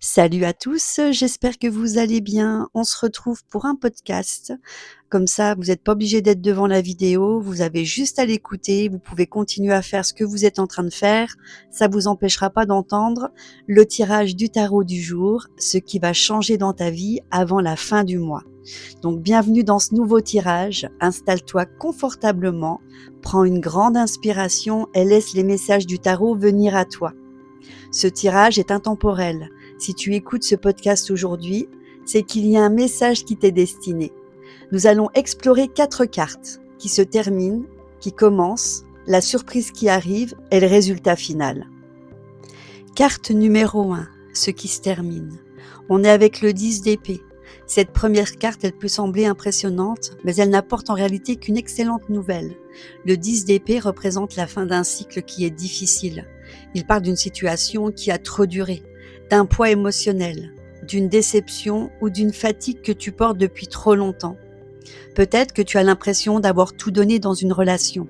Salut à tous, j'espère que vous allez bien. On se retrouve pour un podcast. Comme ça, vous n'êtes pas obligé d'être devant la vidéo, vous avez juste à l'écouter, vous pouvez continuer à faire ce que vous êtes en train de faire. Ça vous empêchera pas d'entendre le tirage du tarot du jour, ce qui va changer dans ta vie avant la fin du mois. Donc bienvenue dans ce nouveau tirage, installe-toi confortablement, prends une grande inspiration et laisse les messages du tarot venir à toi. Ce tirage est intemporel. Si tu écoutes ce podcast aujourd'hui, c'est qu'il y a un message qui t'est destiné. Nous allons explorer 4 cartes qui se terminent, qui commencent, la surprise qui arrive et le résultat final. Carte numéro 1, ce qui se termine. On est avec le 10 d'épée. Cette première carte, elle peut sembler impressionnante, mais elle n'apporte en réalité qu'une excellente nouvelle. Le 10 d'épée représente la fin d'un cycle qui est difficile. Il parle d'une situation qui a trop duré, d'un poids émotionnel, d'une déception ou d'une fatigue que tu portes depuis trop longtemps. Peut-être que tu as l'impression d'avoir tout donné dans une relation,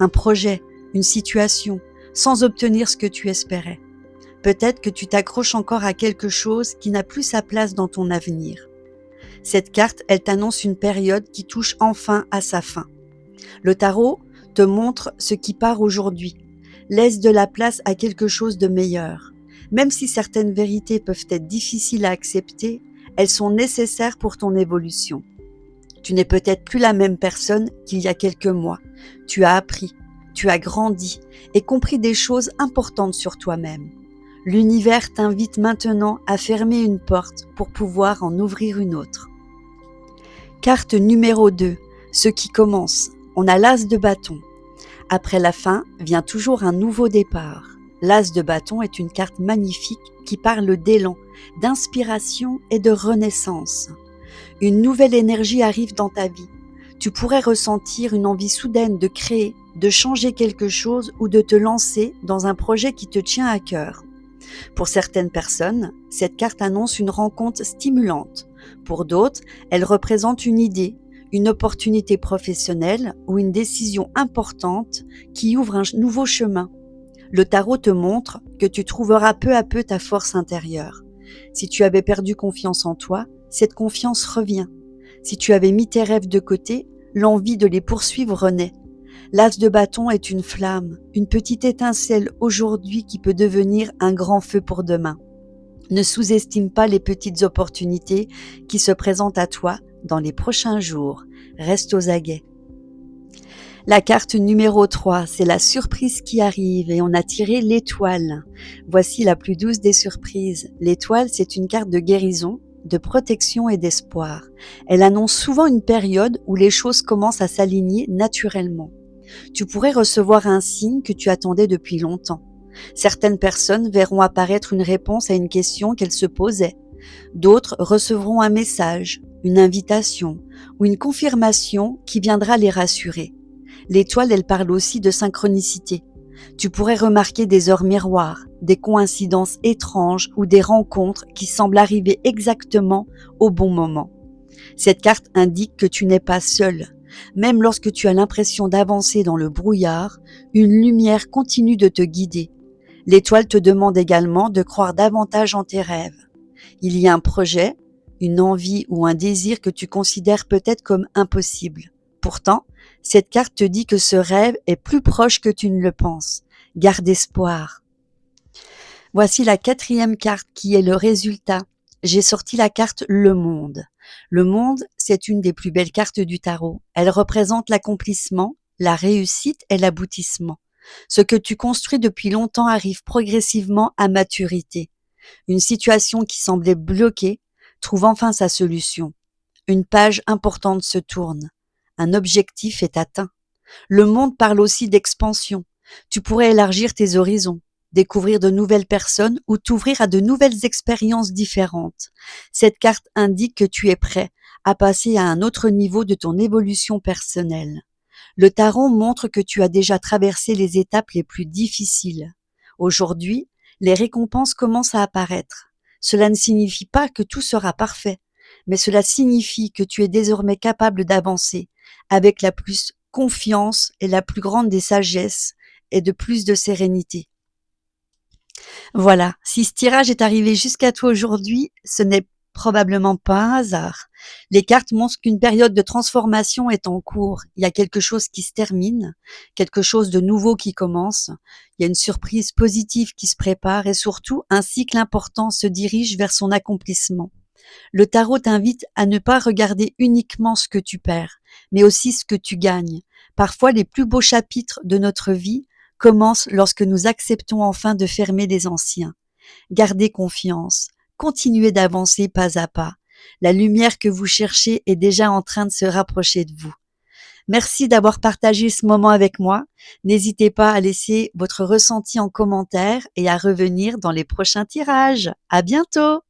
un projet, une situation, sans obtenir ce que tu espérais. Peut-être que tu t'accroches encore à quelque chose qui n'a plus sa place dans ton avenir. Cette carte, elle t'annonce une période qui touche enfin à sa fin. Le tarot te montre ce qui part aujourd'hui. Laisse de la place à quelque chose de meilleur. Même si certaines vérités peuvent être difficiles à accepter, elles sont nécessaires pour ton évolution. Tu n'es peut-être plus la même personne qu'il y a quelques mois. Tu as appris, tu as grandi et compris des choses importantes sur toi-même. L'univers t'invite maintenant à fermer une porte pour pouvoir en ouvrir une autre. Carte numéro 2, ce qui commence. On a l'as de bâton. Après la fin vient toujours un nouveau départ. L'as de bâton est une carte magnifique qui parle d'élan, d'inspiration et de renaissance. Une nouvelle énergie arrive dans ta vie. Tu pourrais ressentir une envie soudaine de créer, de changer quelque chose ou de te lancer dans un projet qui te tient à cœur. Pour certaines personnes, cette carte annonce une rencontre stimulante. Pour d'autres, elle représente une idée, une opportunité professionnelle ou une décision importante qui ouvre un nouveau chemin. Le tarot te montre que tu trouveras peu à peu ta force intérieure. Si tu avais perdu confiance en toi, cette confiance revient. Si tu avais mis tes rêves de côté, l'envie de les poursuivre renaît. L'as de bâton est une flamme, une petite étincelle aujourd'hui qui peut devenir un grand feu pour demain. Ne sous-estime pas les petites opportunités qui se présentent à toi dans les prochains jours. Reste aux aguets. La carte numéro 3, c'est la surprise qui arrive et on a tiré l'étoile. Voici la plus douce des surprises. L'étoile, c'est une carte de guérison, de protection et d'espoir. Elle annonce souvent une période où les choses commencent à s'aligner naturellement. Tu pourrais recevoir un signe que tu attendais depuis longtemps. Certaines personnes verront apparaître une réponse à une question qu'elles se posaient. D'autres recevront un message, une invitation ou une confirmation qui viendra les rassurer. L'étoile, elle parle aussi de synchronicité. Tu pourrais remarquer des heures miroirs, des coïncidences étranges ou des rencontres qui semblent arriver exactement au bon moment. Cette carte indique que tu n'es pas seul. Même lorsque tu as l'impression d'avancer dans le brouillard, une lumière continue de te guider. L'étoile te demande également de croire davantage en tes rêves. Il y a un projet, une envie ou un désir que tu considères peut-être comme impossible. Pourtant, cette carte te dit que ce rêve est plus proche que tu ne le penses. Garde espoir. Voici la 4e carte qui est le résultat. J'ai sorti la carte Le Monde. Le Monde, c'est une des plus belles cartes du tarot. Elle représente l'accomplissement, la réussite et l'aboutissement. Ce que tu construis depuis longtemps arrive progressivement à maturité. Une situation qui semblait bloquée trouve enfin sa solution. Une page importante se tourne. Un objectif est atteint. Le monde parle aussi d'expansion. Tu pourrais élargir tes horizons, découvrir de nouvelles personnes ou t'ouvrir à de nouvelles expériences différentes. Cette carte indique que tu es prêt à passer à un autre niveau de ton évolution personnelle. Le tarot montre que tu as déjà traversé les étapes les plus difficiles. Aujourd'hui, les récompenses commencent à apparaître. Cela ne signifie pas que tout sera parfait, mais cela signifie que tu es désormais capable d'avancer avec la plus confiance et la plus grande des sagesses et de plus de sérénité. Voilà, si ce tirage est arrivé jusqu'à toi aujourd'hui, ce n'est probablement pas un hasard. Les cartes montrent qu'une période de transformation est en cours. Il y a quelque chose qui se termine, quelque chose de nouveau qui commence. Il y a une surprise positive qui se prépare et surtout un cycle important se dirige vers son accomplissement. Le tarot t'invite à ne pas regarder uniquement ce que tu perds, mais aussi ce que tu gagnes. Parfois, les plus beaux chapitres de notre vie commencent lorsque nous acceptons enfin de fermer les anciens. Gardez confiance, continuez d'avancer pas à pas. La lumière que vous cherchez est déjà en train de se rapprocher de vous. Merci d'avoir partagé ce moment avec moi. N'hésitez pas à laisser votre ressenti en commentaire et à revenir dans les prochains tirages. À bientôt!